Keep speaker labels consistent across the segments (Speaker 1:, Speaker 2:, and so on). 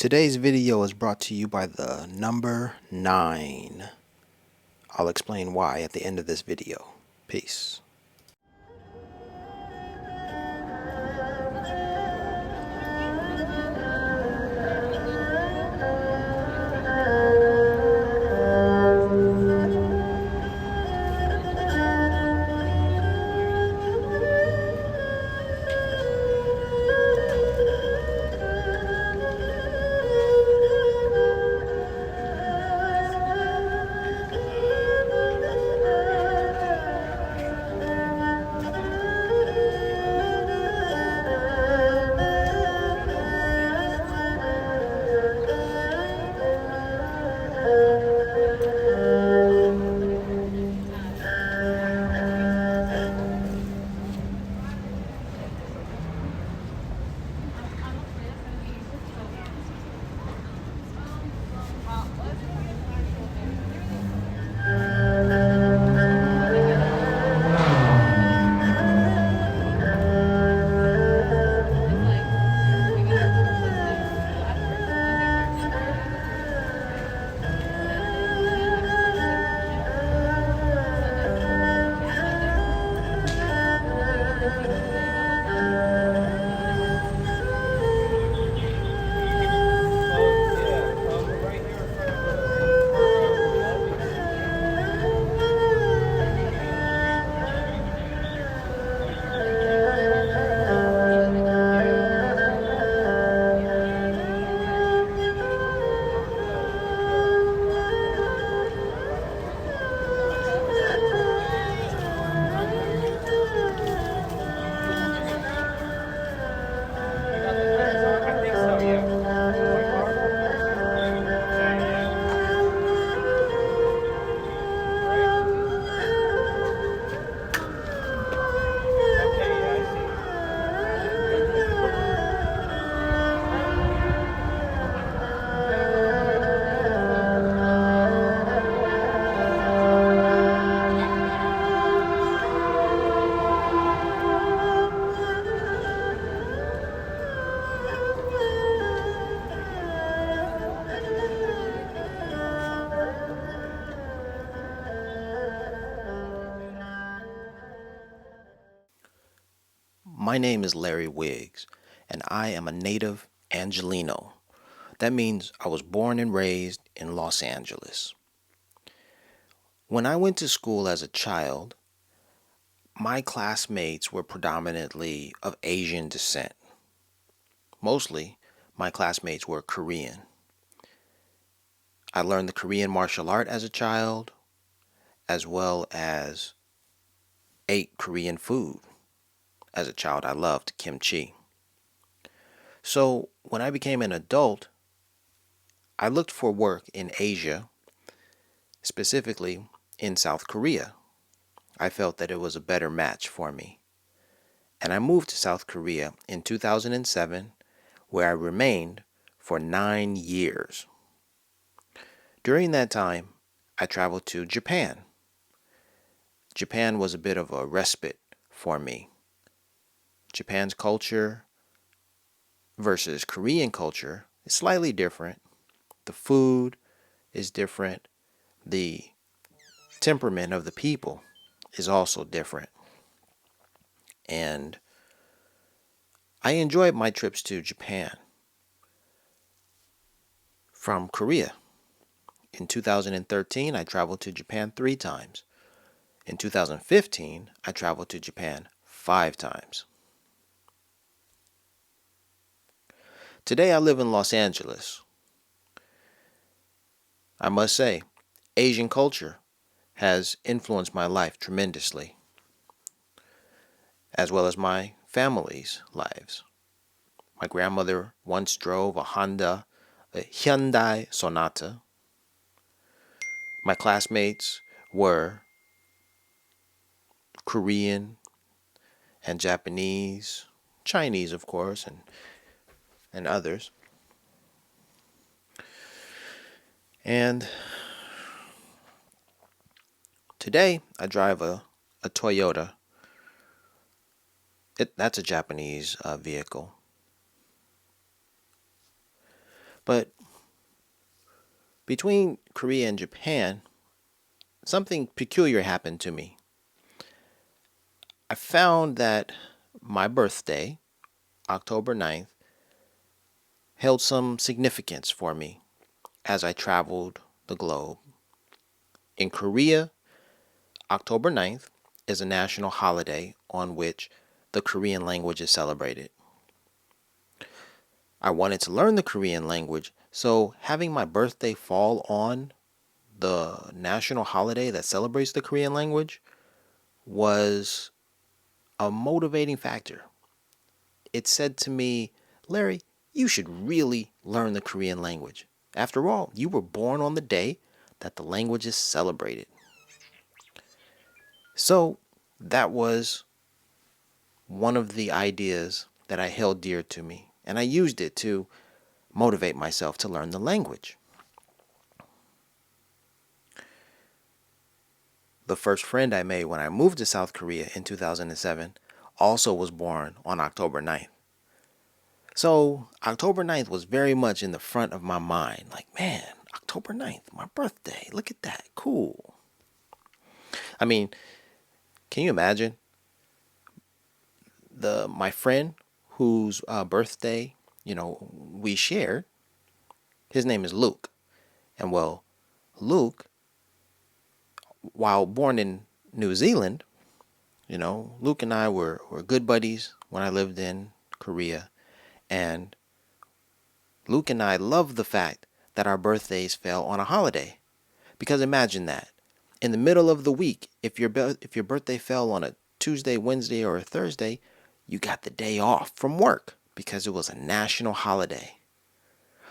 Speaker 1: Today's video is brought to you by the number 9. I'll explain why at the end of this video. Peace. My name is Larry Wiggs, and I am a native Angelino. That means I was born and raised in Los Angeles. When I went to school as a child, my classmates were predominantly of Asian descent. Mostly, my classmates were Korean. I learned the Korean martial art as a child, as well as ate Korean food. As a child, I loved kimchi. So when I became an adult, I looked for work in Asia, specifically in South Korea. I felt that it was a better match for me. And I moved to South Korea in 2007, where I remained for 9 years. During that time, I traveled to Japan. Japan was a bit of a respite for me. Japan's culture versus Korean culture is slightly different. The food is different. The temperament of the people is also different. And I enjoyed my trips to Japan from Korea. In 2013, I traveled to Japan 3 times. In 2015, I traveled to Japan 5 times. Today I live in Los Angeles. I must say, Asian culture has influenced my life tremendously, as well as my family's lives. My grandmother once drove a Hyundai Sonata. My classmates were Korean and Japanese, Chinese of course, and others. And today I drive a Toyota. That's a Japanese vehicle. But between Korea and Japan, something peculiar happened to me. I found that my birthday, October 9th, held some significance for me as I traveled the globe. In Korea, October 9th is a national holiday on which the Korean language is celebrated. I wanted to learn the Korean language, so having my birthday fall on the national holiday that celebrates the Korean language was a motivating factor. It said to me, Larry, you should really learn the Korean language. After all, you were born on the day that the language is celebrated. So that was one of the ideas that I held dear to me, and I used it to motivate myself to learn the language. The first friend I made when I moved to South Korea in 2007 also was born on October 9th. So October 9th was very much in the front of my mind. Like, man, October 9th, my birthday. Look at that. Cool. I mean, can you imagine my friend whose birthday, we shared? His name is Luke. And well, Luke, while born in New Zealand, Luke and I were good buddies when I lived in Korea. And Luke and I loved the fact that our birthdays fell on a holiday. Because imagine that. In the middle of the week, if your birthday fell on a Tuesday, Wednesday, or a Thursday, you got the day off from work because it was a national holiday.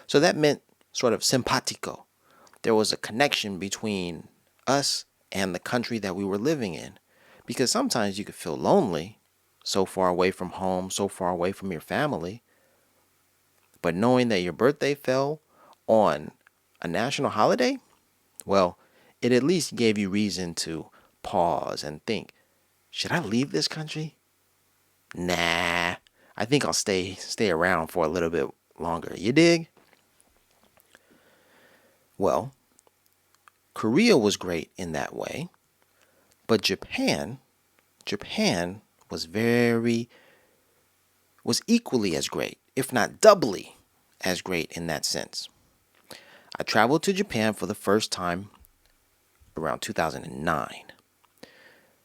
Speaker 1: So that meant sort of simpatico. There was a connection between us and the country that we were living in. Because sometimes you could feel lonely, so far away from home, so far away from your family. But knowing that your birthday fell on a national holiday, well, it at least gave you reason to pause and think, should I leave this country? Nah, I think I'll stay around for a little bit longer. You dig? Well, Korea was great in that way, but Japan was equally as great, if not doubly as great in that sense. I traveled to Japan for the first time around 2009.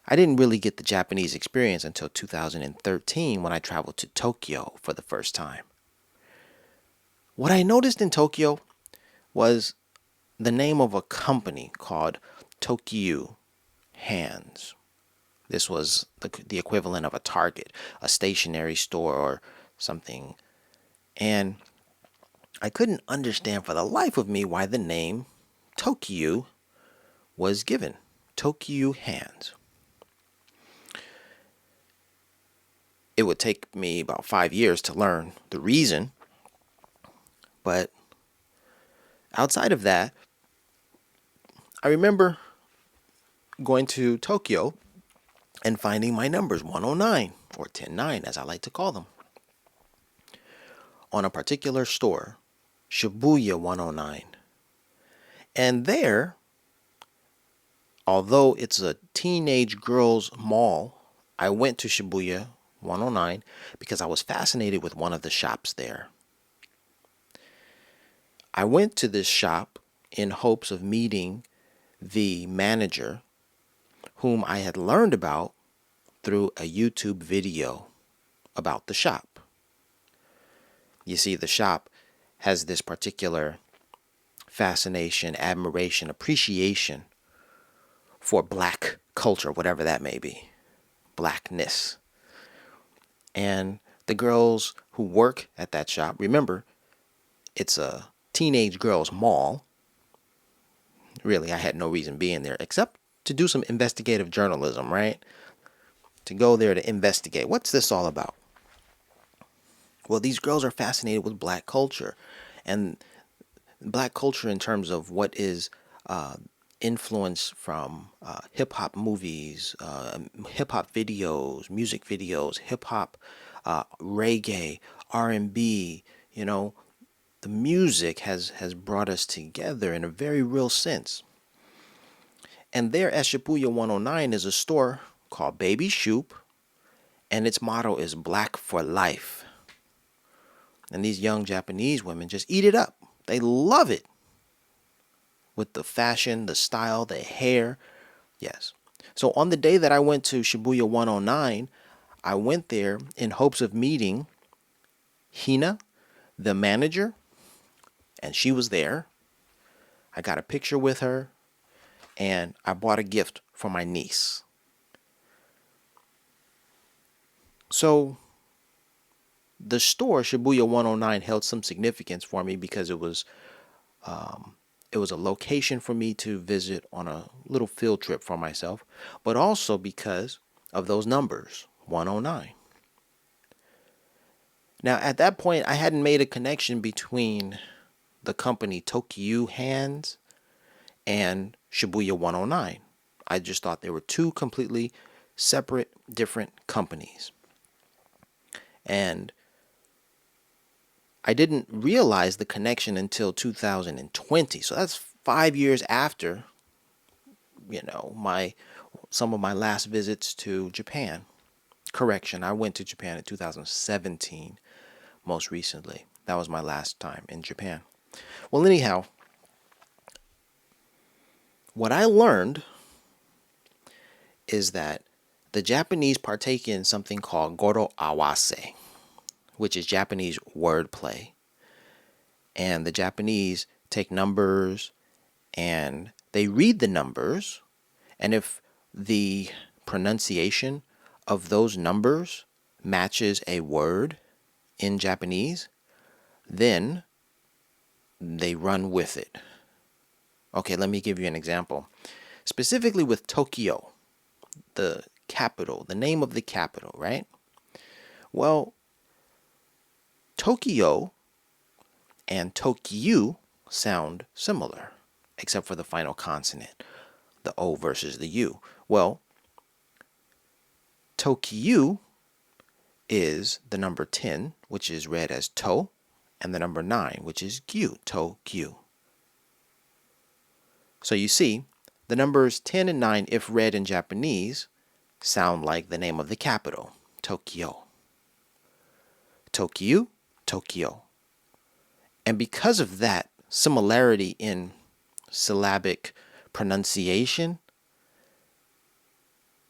Speaker 1: I didn't really get the Japanese experience until 2013 when I traveled to Tokyo for the first time. What I noticed in Tokyo was the name of a company called Tokyo Hands. This was the equivalent of a Target, a stationery store or something. And I couldn't understand for the life of me why the name Tokyo was given. Tokyo Hands. It would take me about 5 years to learn the reason. But outside of that, I remember going to Tokyo and finding my numbers 109 or 109 as I like to call them on a particular store, Shibuya 109. And there, although it's a teenage girls' mall, I went to Shibuya 109 because I was fascinated with one of the shops there. I went to this shop in hopes of meeting the manager, whom I had learned about through a YouTube video about the shop. You see, the shop has this particular fascination, admiration, appreciation for black culture, whatever that may be, blackness. And the girls who work at that shop, remember, it's a teenage girls' mall. Really, I had no reason being there except to do some investigative journalism, right? To go there to investigate. What's this all about? Well, these girls are fascinated with black culture. And black culture in terms of what is influence from hip-hop movies, hip-hop videos, music videos, hip-hop, reggae, R&B, the music has brought us together in a very real sense. And there at Shibuya 109 is a store called Baby Shoop, and its motto is Black for Life. And these young Japanese women just eat it up. They love it. With the fashion, the style, the hair. Yes. So on the day that I went to Shibuya 109, I went there in hopes of meeting Hina, the manager, and she was there. I got a picture with her, and I bought a gift for my niece. So the store Shibuya 109 held some significance for me because it was a location for me to visit on a little field trip for myself, but also because of those numbers, 109. Now, at that point, I hadn't made a connection between the company Tokyu Hands and Shibuya 109. I just thought they were two completely separate, different companies. And I didn't realize the connection until 2020. So that's 5 years after, some of my last visits to Japan. Correction, I went to Japan in 2017, most recently. That was my last time in Japan. Well, anyhow, what I learned is that the Japanese partake in something called goro awase, which is Japanese wordplay. And the Japanese take numbers and they read the numbers, and if the pronunciation of those numbers matches a word in Japanese, then they run with it. Okay, let me give you an example. Specifically with Tokyo, the capital, the name of the capital, right? Well, Tokyo and Tokyu sound similar, except for the final consonant, the O versus the U. Well, Tokyu is the number 10, which is read as to, and the number 9, which is gyu, Tokyu. So you see, the numbers 10 and 9, if read in Japanese, sound like the name of the capital, Tokyo. Tokyu, Tokyo. And because of that similarity in syllabic pronunciation,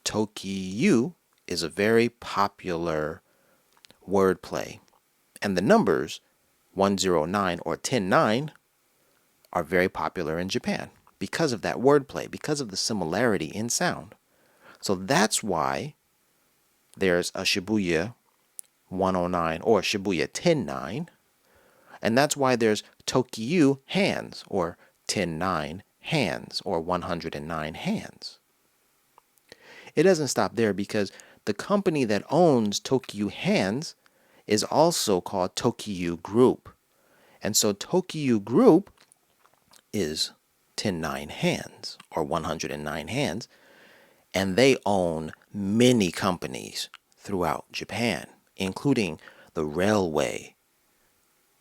Speaker 1: Tokyu is a very popular wordplay. And the numbers 109 or 109 are very popular in Japan because of that wordplay, because of the similarity in sound. So that's why there's a Shibuya 109 or Shibuya 109. And that's why there's Tokyu Hands or 109 hands or 109 hands. It doesn't stop there because the company that owns Tokyu Hands is also called Tokyu Group. And so Tokyu Group is 109 hands or 109 hands, and they own many companies throughout Japan, including the railway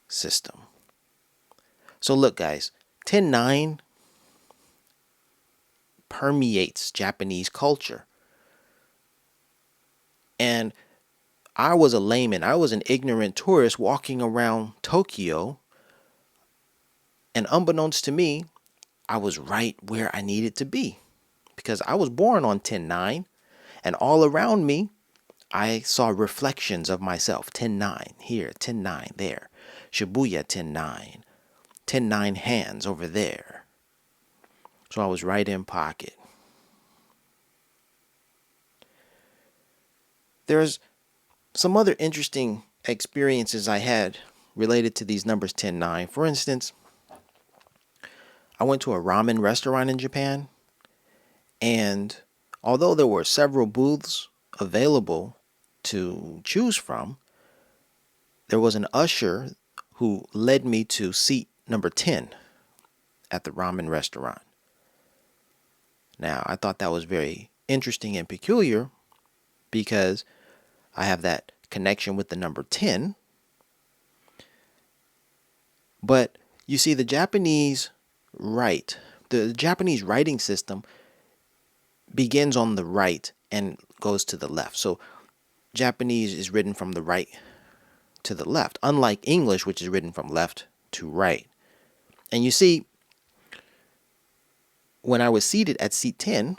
Speaker 1: system. So look, guys, 109 permeates Japanese culture. And I was a layman. I was an ignorant tourist walking around Tokyo. And unbeknownst to me, I was right where I needed to be. Because I was born on 109. And all around me, I saw reflections of myself. 109 here, 109 there. Shibuya 109. 109 hands over there. So I was right in pocket. There's some other interesting experiences I had related to these numbers 109. For instance, I went to a ramen restaurant in Japan, and although there were several booths available to choose from, there was an usher who led me to seat number 10 at the ramen restaurant. Now, I thought that was very interesting and peculiar because I have that connection with the number 10. But you see, the Japanese writing system begins on the right and goes to the left. So Japanese is written from the right to the left, unlike English, which is written from left to right. And you see, when I was seated at seat 10,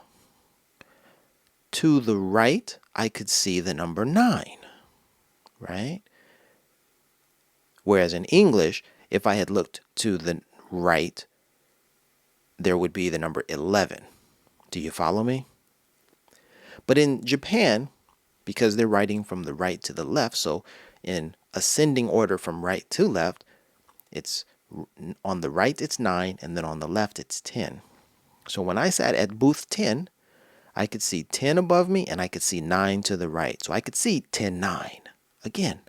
Speaker 1: to the right, I could see the number 9, right? Whereas in English, if I had looked to the right, there would be the number 11. Do you follow me? But in Japan, because they're writing from the right to the left, so in ascending order from right to left, it's on the right it's 9, and then on the left it's 10. So when I sat at booth 10, I could see 10 above me and I could see 9 to the right. So I could see 10-9 again.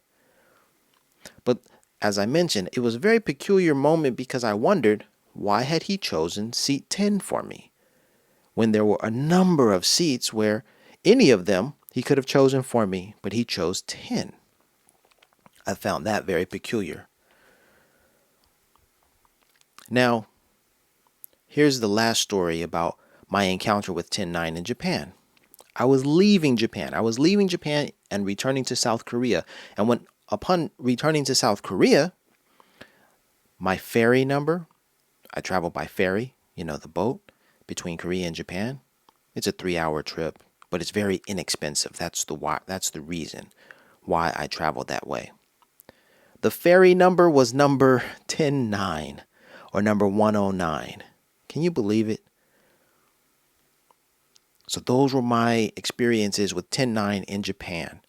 Speaker 1: But as I mentioned, it was a very peculiar moment because I wondered, why had he chosen seat 10 for me when there were a number of seats where any of them he could have chosen for me, but he chose 10. I found that very peculiar. Now, here's the last story about my encounter with 10-9 in Japan. I was leaving Japan. And returning to South Korea. And upon returning to South Korea, my ferry number, I travel by ferry, the boat between Korea and Japan. It's a 3-hour trip, but it's very inexpensive. That's the reason why I traveled that way. The ferry number was number 10-9 or number 109. Can you believe it? So those were my experiences with 10-9 in Japan.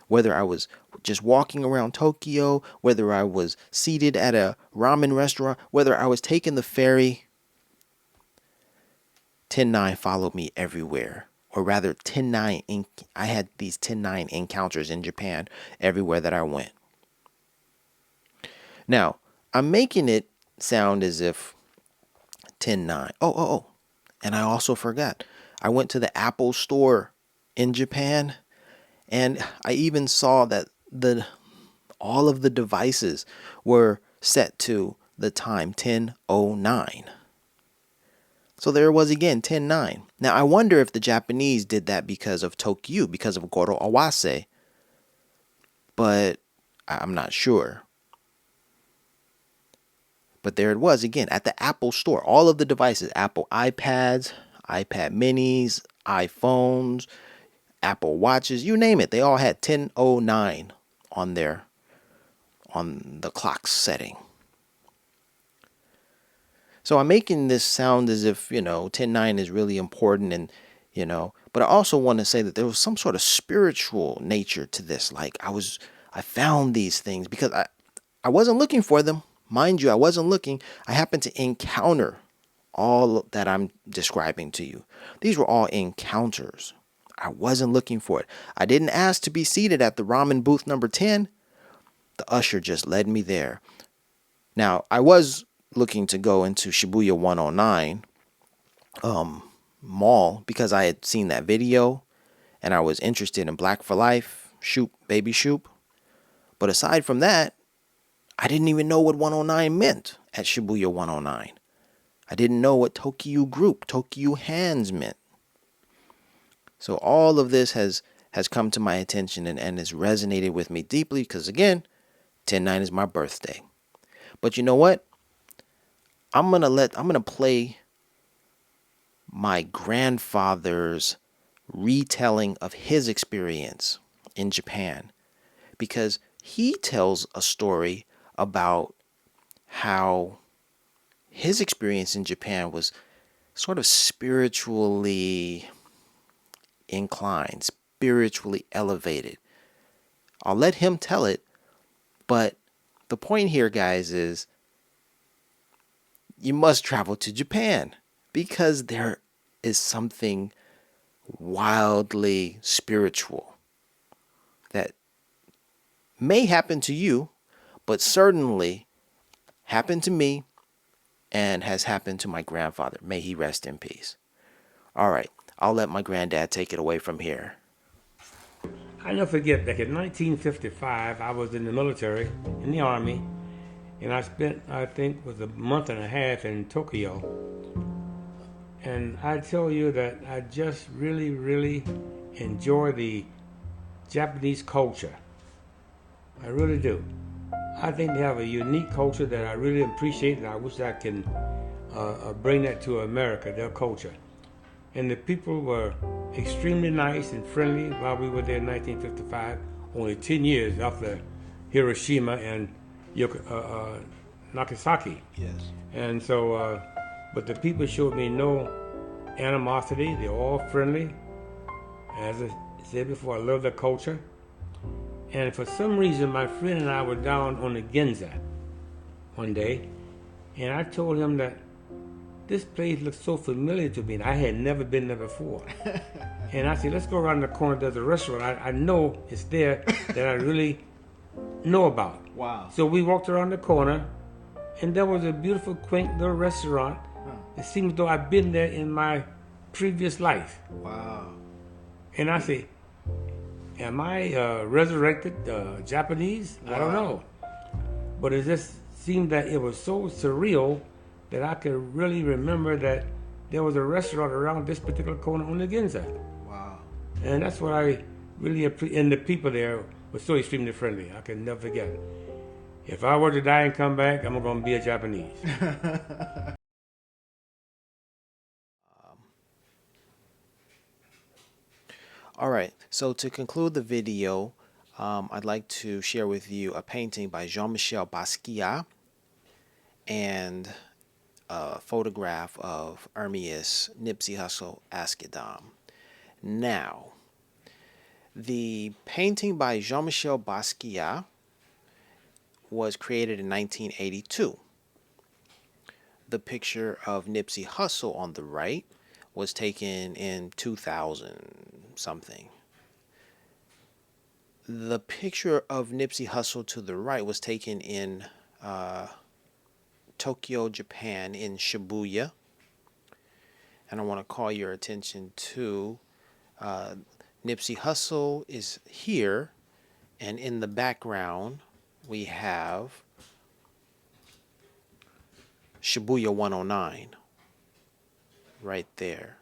Speaker 1: Whether I was just walking around Tokyo, whether I was seated at a ramen restaurant, whether I was taking the ferry, 10-9 followed me everywhere. Or rather, I had these 10-9 encounters in Japan everywhere that I went. Now, I'm making it sound as if 10-9. Oh. And I also forgot. I went to the Apple store in Japan, and I even saw that all of the devices were set to the time 10:09. So there it was again, 10-9. Now I wonder if the Japanese did that because of Tokyo, because of Goro Awase, but I'm not sure. But there it was again at the Apple store. All of the devices, Apple iPads, iPad minis, iPhones, Apple Watches, you name it. They all had 10:09 on the clock setting. So I'm making this sound as if, 10-9 is really important and, but I also want to say that there was some sort of spiritual nature to this. Like I found these things because I wasn't looking for them. Mind you, I wasn't looking. I happened to encounter all that I'm describing to you. These were all encounters. I wasn't looking for it. I didn't ask to be seated at the ramen booth number 10. The usher just led me there. Now, I was looking to go into Shibuya 109 mall because I had seen that video and I was interested in Black for Life, Baby Shoop. But aside from that, I didn't even know what 109 meant at Shibuya 109. I didn't know what Tokyo Group, Tokyo Hands meant. So all of this has come to my attention and has resonated with me deeply because, again, 10-9 is my birthday. But you know what? I'm gonna play my grandfather's retelling of his experience in Japan because he tells a story about how his experience in Japan was sort of spiritually inclined, spiritually elevated. I'll let him tell it, but the point here, guys, is you must travel to Japan because there is something wildly spiritual that may happen to you, but certainly happened to me and has happened to my grandfather. May he rest in peace. All right, I'll let my granddad take it away from here.
Speaker 2: I never forget back in 1955, I was in the military, in the Army, and I spent, I think, was a month and a half in Tokyo. And I tell you that I just really, really enjoy the Japanese culture. I really do. I think they have a unique culture that I really appreciate, and I wish I can bring that to America, their culture. And the people were extremely nice and friendly while we were there in 1955, only 10 years after Hiroshima and Nagasaki.
Speaker 1: Yes.
Speaker 2: And so, but the people showed me no animosity. They're all friendly. As I said before, I love the culture. And for some reason, my friend and I were down on the Ginza one day, and I told him that this place looks so familiar to me, and I had never been there before. And I said, let's go around the corner. There's a restaurant. I know it's there that I really know about.
Speaker 1: Wow.
Speaker 2: So we walked around the corner, and there was a beautiful, quaint little restaurant. It seemed as though I'd been there in my previous life.
Speaker 1: Wow.
Speaker 2: And I said, am I resurrected Japanese? I don't know. But it just seemed that it was so surreal that I could really remember that there was a restaurant around this particular corner on the Ginza.
Speaker 1: Wow.
Speaker 2: And that's what I really appreciate. And the people there were so extremely friendly. I can never forget it. If I were to die and come back, I'm going to be a Japanese.
Speaker 1: All right. So to conclude the video, I'd like to share with you a painting by Jean-Michel Basquiat and a photograph of Ermias Nipsey Hussle Askedam. Now, the painting by Jean-Michel Basquiat was created in 1982. The picture of Nipsey Hussle on the right was taken in 2000 something. The picture of Nipsey Hussle to the right was taken in Tokyo, Japan, in Shibuya. And I want to call your attention to Nipsey Hussle is here, and in the background we have Shibuya 109 right there.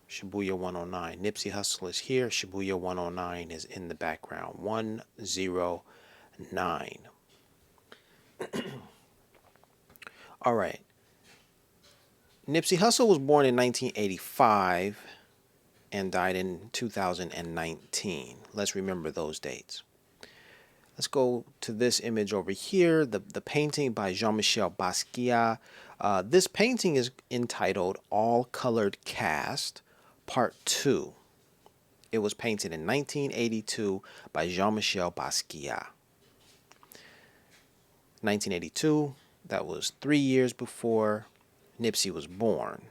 Speaker 1: Shibuya 109. Nipsey Hussle is here. Shibuya 109 is in the background. 109. All right. Nipsey Hussle was born in 1985 and died in 2019. Let's remember those dates. Let's go to this image over here, the painting by Jean-Michel Basquiat. This painting is entitled All Colored Cast, Part 2. It was painted in 1982 by Jean-Michel Basquiat. 1982, that was 3 years before Nipsey was born.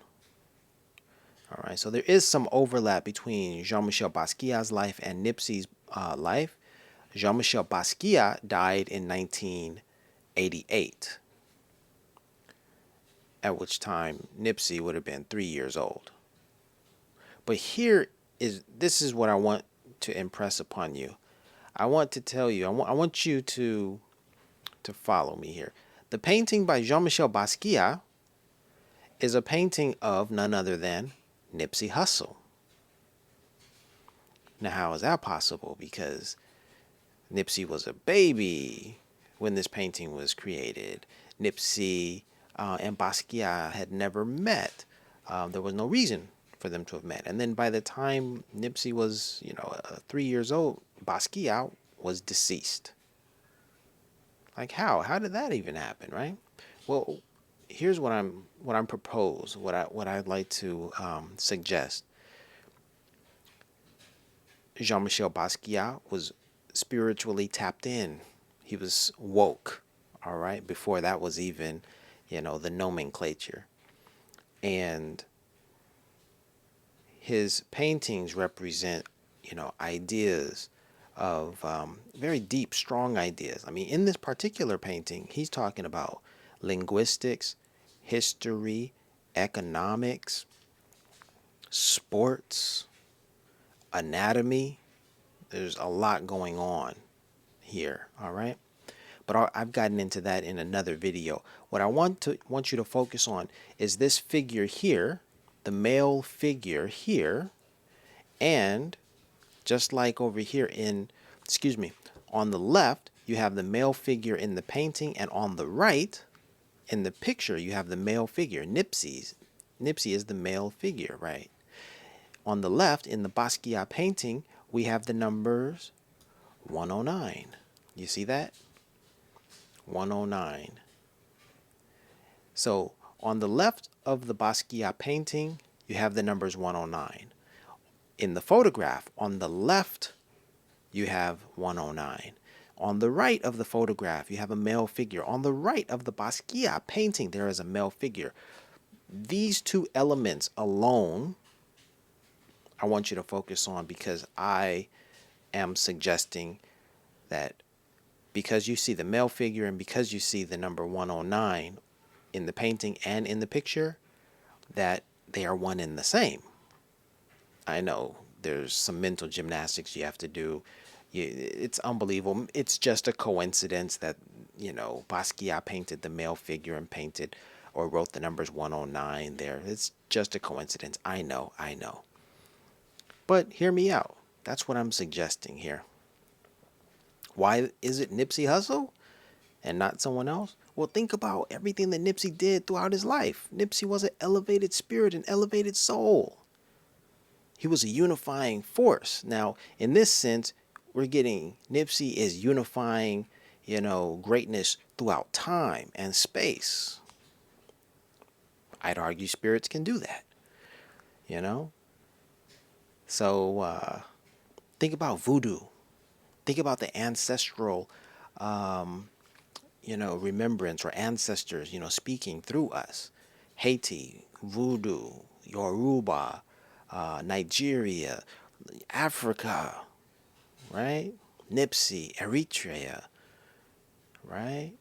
Speaker 1: All right, so there is some overlap between Jean-Michel Basquiat's life and Nipsey's life. Jean-Michel Basquiat died in 1988, at which time Nipsey would have been 3 years old. But this is what I want to impress upon you. I want to tell you, I want you to follow me here. The painting by Jean-Michel Basquiat is a painting of none other than Nipsey Hussle. Now, how is that possible? Because Nipsey was a baby when this painting was created. Nipsey and Basquiat had never met. There was no reason for them to have met. And then by the time Nipsey was, 3 years old, Basquiat was deceased. Like how? How did that even happen, right? Well, here's what I'm proposed. What I'd like to suggest. Jean-Michel Basquiat was spiritually tapped in. He was woke, all right, before that was even, the nomenclature. And his paintings represent, ideas of very deep, strong ideas. I mean, in this particular painting, he's talking about linguistics, history, economics, sports, anatomy. There's a lot going on here, all right? but I've gotten into that in another video. What I want you to focus on is this figure here, the male figure here, and just like over here in, excuse me, on the left, you have the male figure in the painting, and on the right, in the picture, you have the male figure, Nipsey's. Nipsey is the male figure, right? On the left, in the Basquiat painting, we have the numbers 109. You see that? 109. So on the left of the Basquiat painting, you have the numbers 109. In the photograph, on the left, you have 109. On the right of the photograph, you have a male figure. On the right of the Basquiat painting, there is a male figure. These two elements alone, I want you to focus on, because I am suggesting that because you see the male figure and because you see the number 109 in the painting and in the picture, that they are one and the same. I know there's some mental gymnastics you have to do. It's unbelievable. It's just a coincidence that, Basquiat painted the male figure and painted or wrote the numbers 109 there. It's just a coincidence. I know. But hear me out. That's what I'm suggesting here. Why is it Nipsey Hussle and not someone else? Well, think about everything that Nipsey did throughout his life. Nipsey was an elevated spirit, an elevated soul. He was a unifying force. Now, in this sense, we're getting Nipsey is unifying, greatness throughout time and space. I'd argue spirits can do that, So think about voodoo. Think about the ancestral, remembrance or ancestors, speaking through us. Haiti, voodoo, Yoruba, Nigeria, Africa, right? Nipsey, Eritrea, right?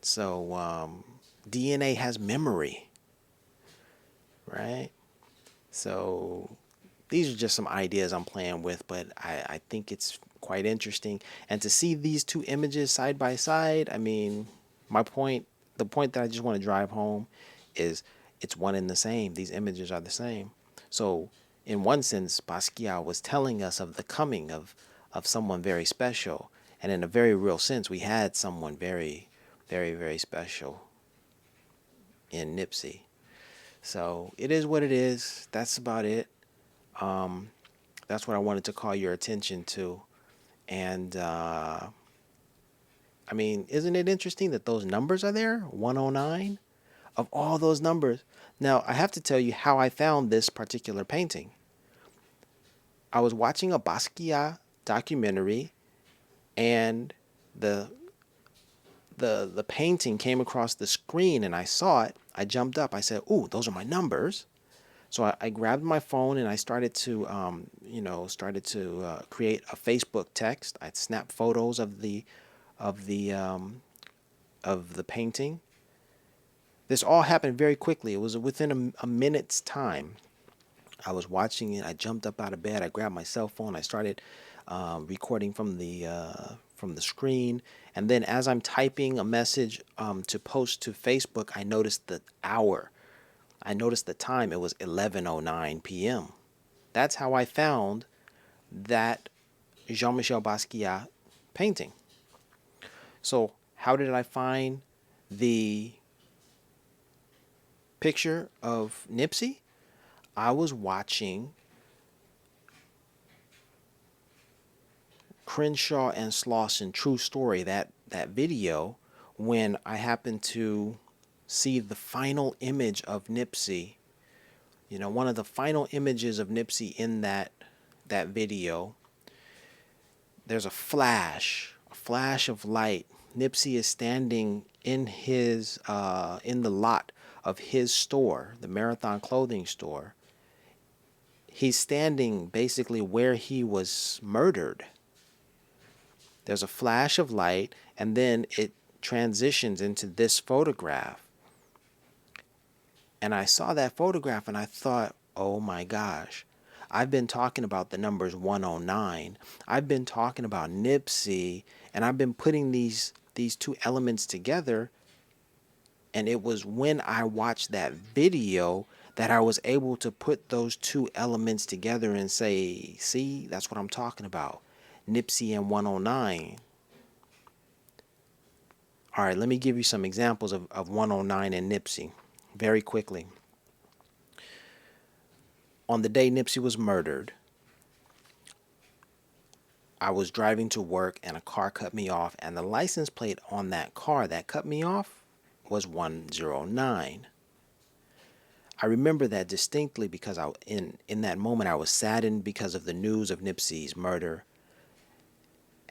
Speaker 1: So DNA has memory, right? So these are just some ideas I'm playing with, but I think it's quite interesting. And to see these two images side by side, I mean, the point that I just want to drive home is it's one and the same. These images are the same. So in one sense, Basquiat was telling us of the coming of someone very special. And in a very real sense, we had someone very, very, very special in Nipsey. So it is what it is. That's about it. That's what I wanted to call your attention to. And I mean, isn't it interesting that those numbers are there? 109 of all those numbers. Now, I have to tell you how I found this particular painting. I was watching a Basquiat documentary, and the painting came across the screen, and I saw it. I jumped up. I said, "Ooh, those are my numbers." So I grabbed my phone and I started to, create a Facebook text. I'd snap photos of the painting. This all happened very quickly. It was within a minute's time. I was watching it. I jumped up out of bed. I grabbed my cell phone. I started recording from the screen. And then as I'm typing a message to post to Facebook, I noticed the hour. I noticed the time. It was 11:09 p.m. That's how I found that Jean-Michel Basquiat painting. So how did I find the picture of Nipsey? I was watching Crenshaw and Slauson True Story, that video, when I happened to see the final image of Nipsey, one of the final images of Nipsey in that video. There's a flash of light. Nipsey is standing in his in the lot of his store, the Marathon Clothing Store. He's standing basically where he was murdered. There's a flash of light, and then it transitions into this photograph. And I saw that photograph and I thought, oh my gosh, I've been talking about the numbers 109. I've been talking about Nipsey And I've been putting these two elements together, and it was when I watched that video that I was able to put those two elements together and say, see, that's what I'm talking about. Nipsey and 109. All right, let me give you some examples of 109 and Nipsey very quickly. On the day Nipsey was murdered, I was driving to work and a car cut me off, and the license plate on that car that cut me off was 109. I remember that distinctly because in that moment I was saddened because of the news of Nipsey's murder.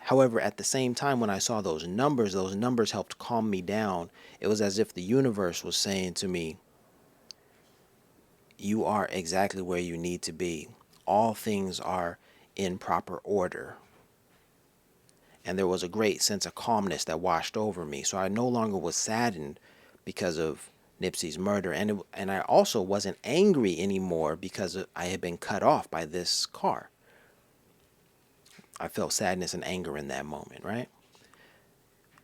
Speaker 1: However, at the same time, when I saw those numbers helped calm me down. It was as if the universe was saying to me, you are exactly where you need to be. All things are in proper order. And there was a great sense of calmness that washed over me. So I no longer was saddened because of Nipsey's murder. And I also wasn't angry anymore because I had been cut off by this car. I felt sadness and anger in that moment, right?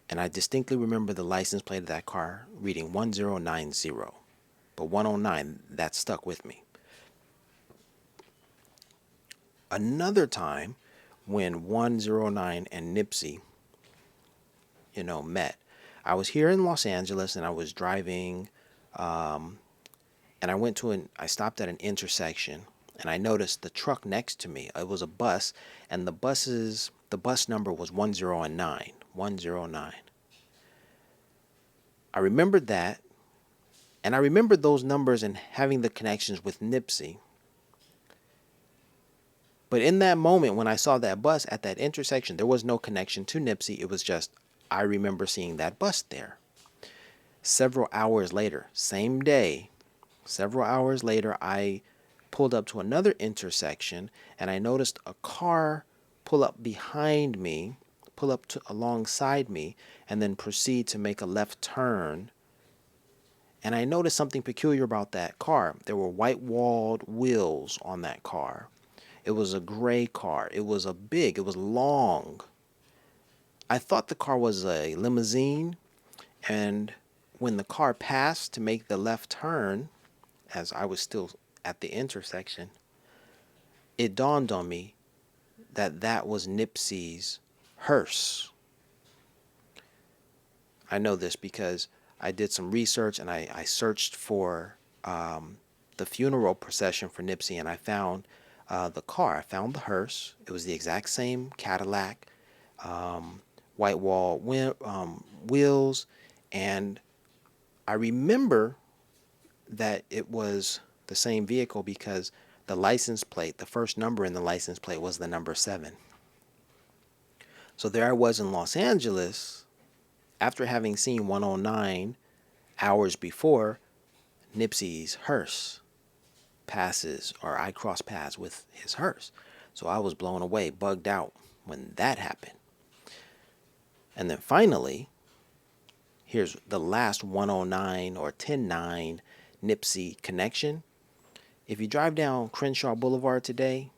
Speaker 1: And I distinctly remember the license plate of that car reading 1090. But 109, that stuck with me. Another time when 109 and Nipsey, met. I was here in Los Angeles and I was driving, and I stopped at an intersection and I noticed the truck next to me. It was a bus, and the bus number was 109, 109. I remembered that, and I remembered those numbers and having the connections with Nipsey. But in that moment, when I saw that bus at that intersection, there was no connection to Nipsey. It was just, I remember seeing that bus there. Several hours later, same day, several hours later, I pulled up to another intersection and I noticed a car pull up behind me, pull up alongside me, and then proceed to make a left turn. And I noticed something peculiar about that car. There were white-walled wheels on that car. It was a gray car. It was long. I thought the car was a limousine, and when the car passed to make the left turn, as I was still at the intersection, it dawned on me that that was Nipsey's hearse. I know this because I did some research and I searched for the funeral procession for Nipsey, and I found the car. I found the hearse. It was the exact same Cadillac, white wall wheels, and I remember that it was the same vehicle because the license plate, the first number in the license plate was the number 7. So there I was in Los Angeles after having seen 109 hours before. Nipsey's hearse passes, or I cross paths with his hearse. So I was blown away, bugged out when that happened. And then finally, here's the last 109 or 109 Nipsey connection. If you drive down Crenshaw Boulevard today,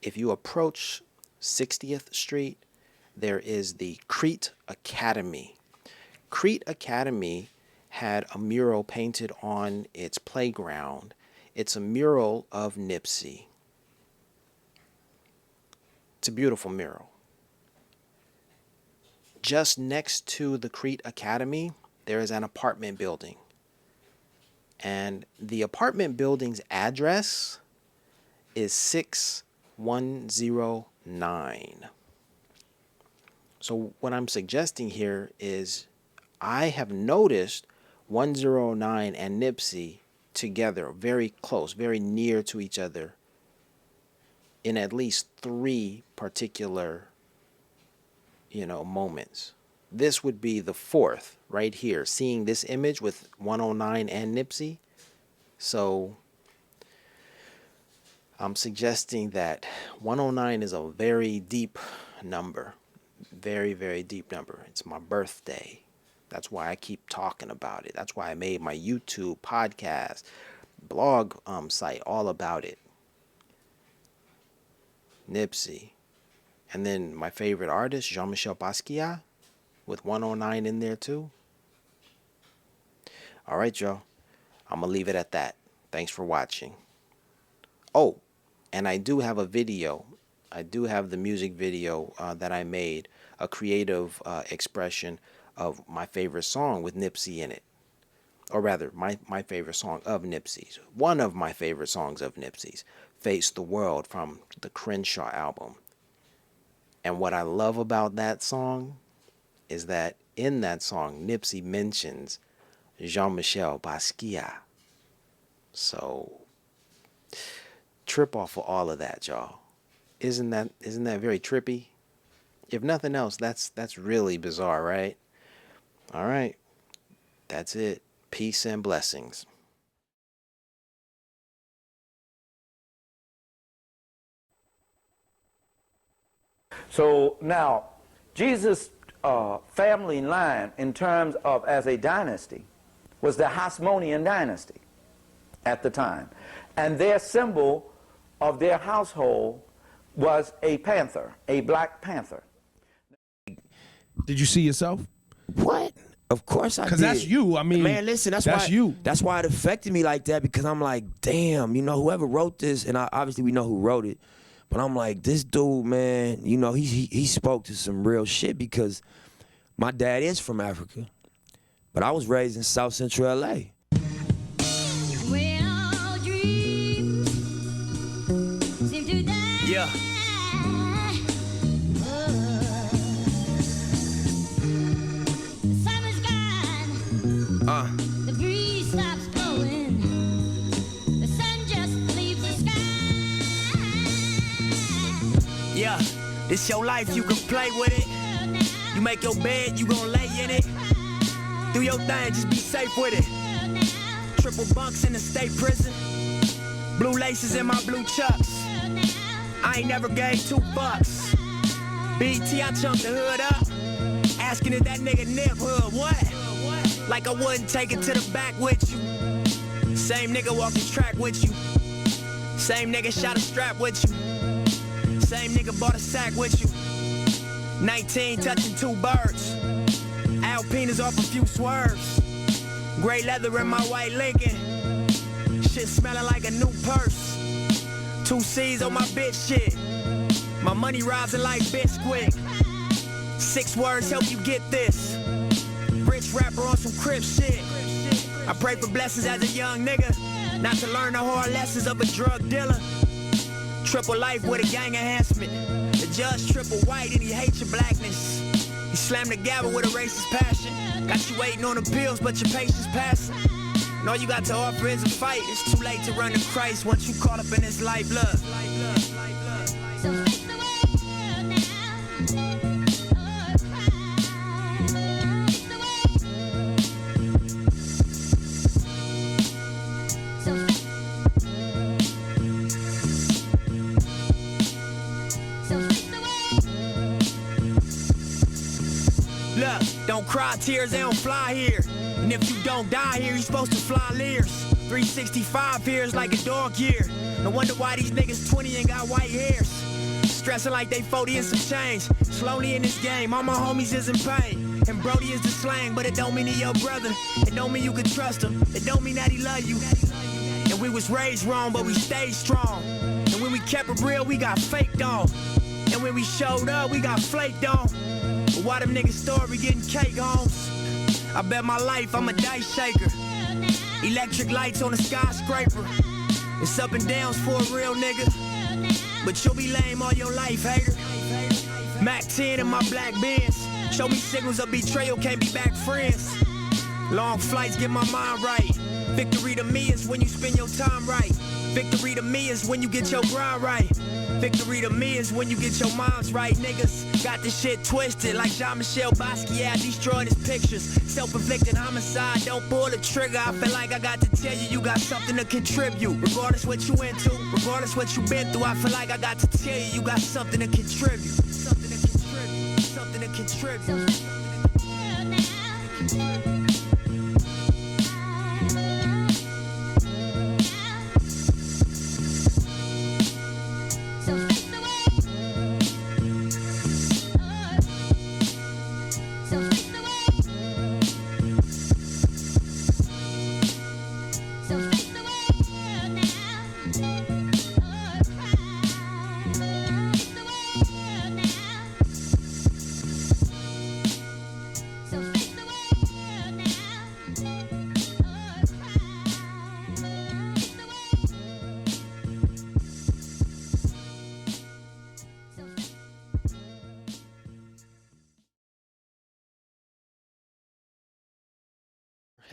Speaker 1: if you approach 60th Street, there is the Crete Academy. Crete Academy had a mural painted on its playground. It's a mural of Nipsey. It's a beautiful mural. Just next to the Crete Academy, there is an apartment building. And the apartment building's address is 6109. So what I'm suggesting here is I have noticed 109 and Nipsey together, very close, very near to each other, in at least 3 particular, moments. This would be the 4th right here, seeing this image with 109 and Nipsey. So I'm suggesting that 109 is a very deep number. Very, very deep number. It's my birthday. That's why I keep talking about it. That's why I made my YouTube, podcast, blog site all about it. Nipsey And then my favorite artist, Jean-Michel Basquiat, with 109 in there too. All right, y'all. I'm going to leave it at that. Thanks for watching. Oh, and I do have a video. I do have the music video that I made, a creative expression of my favorite song with Nipsey in it. Or rather, my favorite song of Nipsey's. One of my favorite songs of Nipsey's, Face the World, from the Crenshaw album. And what I love about that song is that in that song, Nipsey mentions Jean-Michel Basquiat. So, trip off of all of that, y'all. Isn't that very trippy? If nothing else, that's really bizarre, right? All right. That's it. Peace and blessings.
Speaker 3: So now, Jesus' family line, in terms of as a dynasty, was the Hasmonean dynasty at the time. And their symbol of their household was a panther, a black panther.
Speaker 4: Did you see yourself?
Speaker 5: What? Of course I did.
Speaker 4: Because that's you. I mean,
Speaker 5: man, listen, that's
Speaker 4: why you.
Speaker 5: That's why it affected me like that, because I'm like, damn, you know, whoever wrote this, and obviously we know who wrote it, but I'm like, this dude, man, you know, he spoke to some real shit, because my dad is from Africa, but I was raised in South Central LA.
Speaker 6: Well, dreams seem to die.
Speaker 5: Yeah.
Speaker 6: The summer's gone. The breeze stops blowing. The sun just leaves the sky.
Speaker 5: Yeah, this your life, you can play with it. You make your bed, you gon' lay in it. Do your thing, just be safe with it. Triple bunks in the state prison. Blue laces in my blue chucks. I ain't never gave $2. BT, I chunked the hood up. Asking if that nigga Nip hood, what? Like I wouldn't take it to the back with you. Same nigga walk the track with you. Same nigga shot a strap with you. Same nigga bought a sack with you. 19 touching 2 birds. Alpinas off a few swerves. Gray leather in my white Lincoln. Shit smelling like a new purse. 2 C's on my bitch shit. My money rising like Bisquick. 6 words help you get this. Rich rapper on some crip shit. I pray for blessings as a young nigga, not to learn the hard lessons of a drug dealer. Triple life with a gang enhancement. The judge triple white and he hates your blackness. He slammed the gavel with a racist passion. Got you waiting on the bills, but your patience passing. And all you got to offer is a fight. It's too late to run to Christ once you caught up in this life, love.
Speaker 6: So face the world now.
Speaker 5: Look, don't cry tears, they don't fly here. And if you don't die here, you supposed to fly leers. 365 here is like a dog year. No wonder why these niggas 20 and got white hairs. Stressing like they 40 and some change. Slowly in this game, all my homies is in pain. And Brody is the slang, but it don't mean he your brother. It don't mean you can trust him. It don't mean that he love you. And we was raised wrong, but we stayed strong. And when we kept it real, we got faked on. And when we showed up, we got flaked on. But why them niggas story getting cake homes? I bet my life I'm a dice shaker. Electric lights on a skyscraper. It's up and downs for a real nigga. But you'll be lame all your life, hater. Mac 10 in my black Benz. Show me signals of betrayal, can't be back friends. Long flights get my mind right. Victory to me is when you spend your time right. Victory to me is when you get your grind right. Victory to me is when you get your minds right. Niggas got this shit twisted like Jean-Michel Basquiat destroyed his pictures. Self-inflicted homicide, don't pull the trigger. I feel like I got to tell you, you got something to contribute. Regardless what you into, regardless what you been through, I feel like I got to tell you, you got something to contribute. Something to contribute, something to contribute.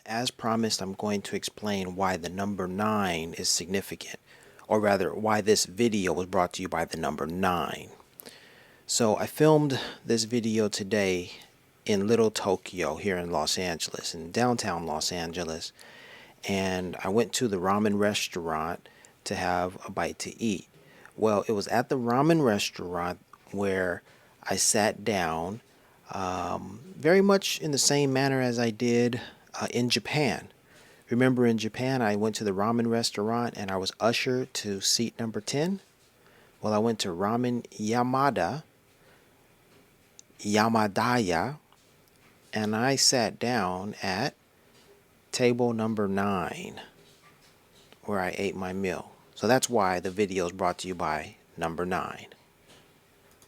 Speaker 1: as promised, I'm going to explain why the number 9 is significant, or rather, why this video was brought to you by the number 9. So I filmed this video today in Little Tokyo here in Los Angeles, in downtown Los Angeles, and I went to the ramen restaurant to have a bite to eat. Well, it was at the ramen restaurant where I sat down very much in the same manner as I did in Japan. Remember, in Japan, I went to the ramen restaurant and I was ushered to seat number 10. Well, I went to Ramen Yamadaya, and I sat down at table number 9, where I ate my meal. So that's why the video is brought to you by number 9.